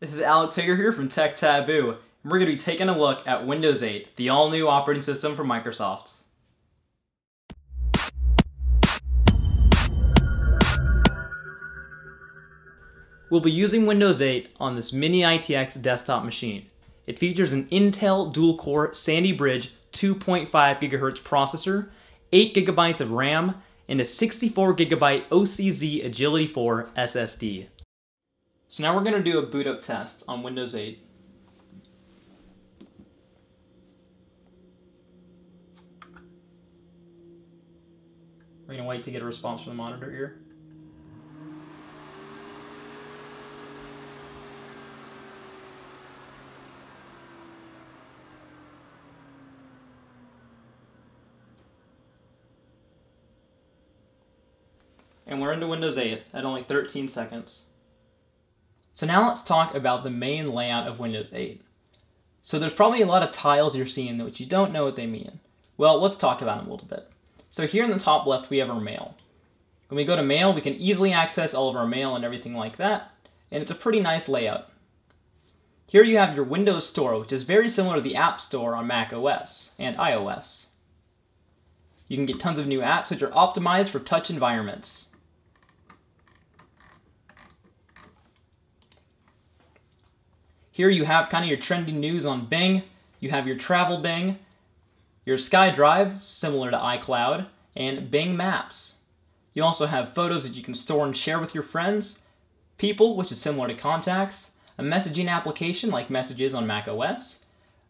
This is Alex Hager here from TechTaboo, and we're going to be taking a look at Windows 8, the all-new operating system from Microsoft. We'll be using Windows 8 on this mini ITX desktop machine. It features an Intel dual-core Sandy Bridge 2.5 GHz processor, 8 GB of RAM, and a 64 GB OCZ Agility 4 SSD. So now we're going to do a boot up test on Windows 8. We're going to wait to get a response from the monitor here. And we're into Windows 8 at only 13 seconds. So now let's talk about the main layout of Windows 8. So there's probably a lot of tiles you're seeing which you don't know what they mean. Well, let's talk about them a little bit. So here in the top left we have our mail. When we go to mail, we can easily access all of our mail and everything like that, and it's a pretty nice layout. Here you have your Windows Store, which is very similar to the App Store on Mac OS and iOS. You can get tons of new apps which are optimized for touch environments. Here you have kind of your trending news on Bing, you have your travel Bing, your SkyDrive, similar to iCloud, and Bing Maps. You also have photos that you can store and share with your friends, People, which is similar to Contacts, a messaging application like Messages on Mac OS,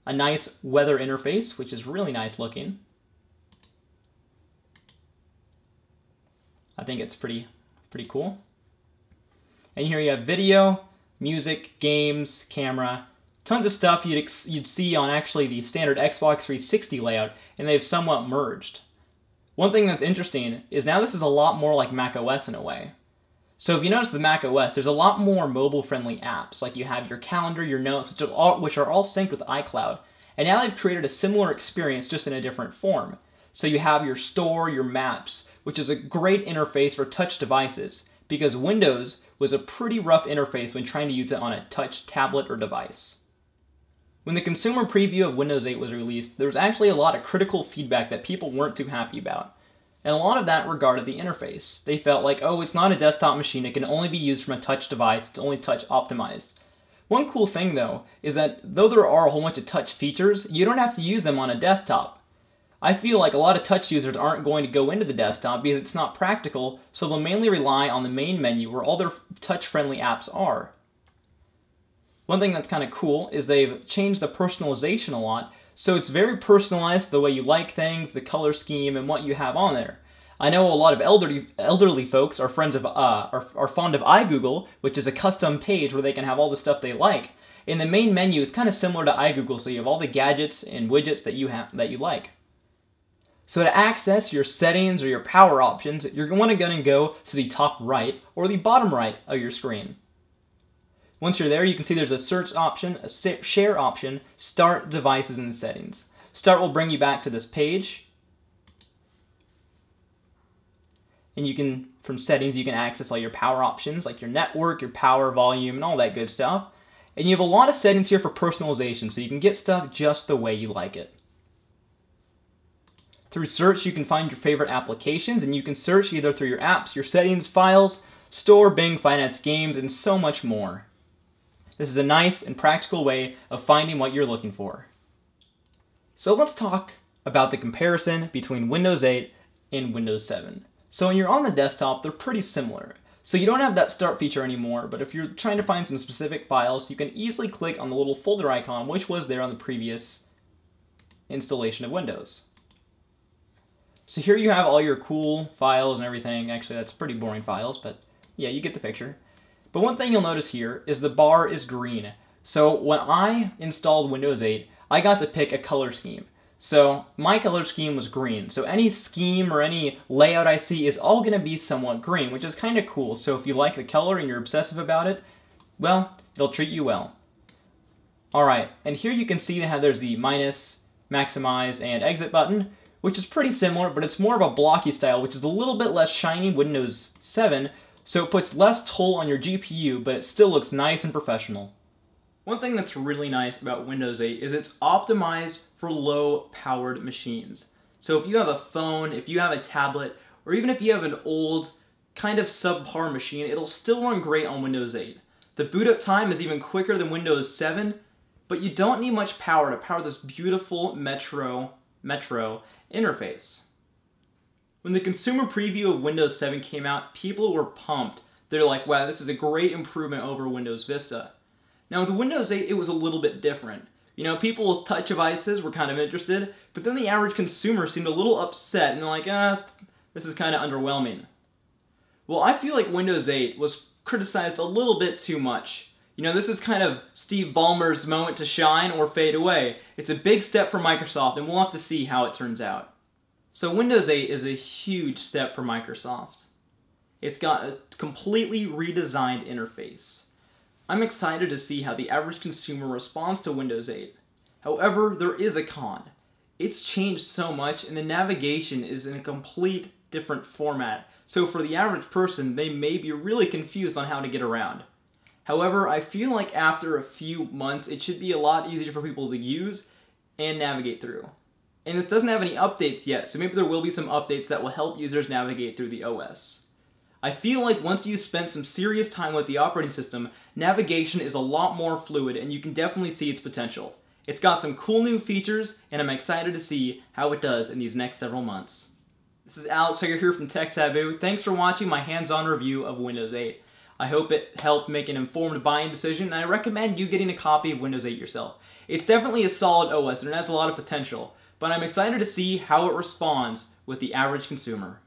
a nice weather interface, which is really nice looking. I think it's pretty cool. And here you have video, music, games, camera, tons of stuff you'd see on actually the standard Xbox 360 layout, and they've somewhat merged. One thing that's interesting is now this is a lot more like Mac OS in a way. So if you notice with Mac OS, there's a lot more mobile-friendly apps, like you have your calendar, your notes, which are all synced with iCloud, and now they've created a similar experience just in a different form. So you have your store, your maps, which is a great interface for touch devices, because Windows was a pretty rough interface when trying to use it on a touch tablet or device. When the consumer preview of Windows 8 was released, there was actually a lot of critical feedback that people weren't too happy about. And a lot of that regarded the interface. They felt like, oh, it's not a desktop machine, it can only be used from a touch device, it's only touch optimized. One cool thing though, is that though there are a whole bunch of touch features, you don't have to use them on a desktop. I feel like a lot of touch users aren't going to go into the desktop because it's not practical, so they'll mainly rely on the main menu where all their touch-friendly apps are. One thing that's kind of cool is they've changed the personalization a lot, so it's very personalized the way you like things, the color scheme, and what you have on there. I know a lot of elderly folks are fond of iGoogle, which is a custom page where they can have all the stuff they like. And the main menu is kind of similar to iGoogle, so you have all the gadgets and widgets that you like. So to access your settings or your power options, you're going to go to the top right or the bottom right of your screen. Once you're there, you can see there's a search option, a share option, start devices and settings. Start will bring you back to this page. And you can, from settings, you can access all your power options like your network, your power, volume, and all that good stuff. And you have a lot of settings here for personalization, so you can get stuff just the way you like it. Through search, you can find your favorite applications, and you can search either through your apps, your settings, files, store, Bing, finance, games, and so much more. This is a nice and practical way of finding what you're looking for. So let's talk about the comparison between Windows 8 and Windows 7. So when you're on the desktop, they're pretty similar. So you don't have that start feature anymore, but if you're trying to find some specific files, you can easily click on the little folder icon, which was there on the previous installation of Windows. So here you have all your cool files and everything. Actually, that's pretty boring files, but yeah, you get the picture. But one thing you'll notice here is the bar is green. So when I installed Windows 8, I got to pick a color scheme. So my color scheme was green. So any scheme or any layout I see is all going to be somewhat green, which is kind of cool. So if you like the color and you're obsessive about it, well, it'll treat you well. Alright, and here you can see how there's the minus, maximize, and exit button, which is pretty similar, but it's more of a blocky style, which is a little bit less shiny Windows 7, so it puts less toll on your GPU, but it still looks nice and professional. One thing that's really nice about Windows 8 is it's optimized for low-powered machines. So if you have a phone, if you have a tablet, or even if you have an old, kind of subpar machine, it'll still run great on Windows 8. The boot up time is even quicker than Windows 7, but you don't need much power to power this beautiful Metro interface. When the consumer preview of Windows 7 came out, people were pumped. They're like, wow, this is a great improvement over Windows Vista. Now with Windows 8, it was a little bit different. You know, people with touch devices were kind of interested, but then the average consumer seemed a little upset and they're like, this is kind of underwhelming. Well, I feel like Windows 8 was criticized a little bit too much. You know, this is kind of Steve Ballmer's moment to shine or fade away. It's a big step for Microsoft and we'll have to see how it turns out. So Windows 8 is a huge step for Microsoft. It's got a completely redesigned interface. I'm excited to see how the average consumer responds to Windows 8. However, there is a con. It's changed so much and the navigation is in a complete different format. So for the average person, they may be really confused on how to get around. However, I feel like after a few months, it should be a lot easier for people to use and navigate through. And this doesn't have any updates yet, so maybe there will be some updates that will help users navigate through the OS. I feel like once you've spent some serious time with the operating system, navigation is a lot more fluid and you can definitely see its potential. It's got some cool new features and I'm excited to see how it does in these next several months. This is Alex Hager here from TechTaboo. Thanks for watching my hands-on review of Windows 8. I hope it helped make an informed buying decision and I recommend you getting a copy of Windows 8 yourself. It's definitely a solid OS and it has a lot of potential, but I'm excited to see how it responds with the average consumer.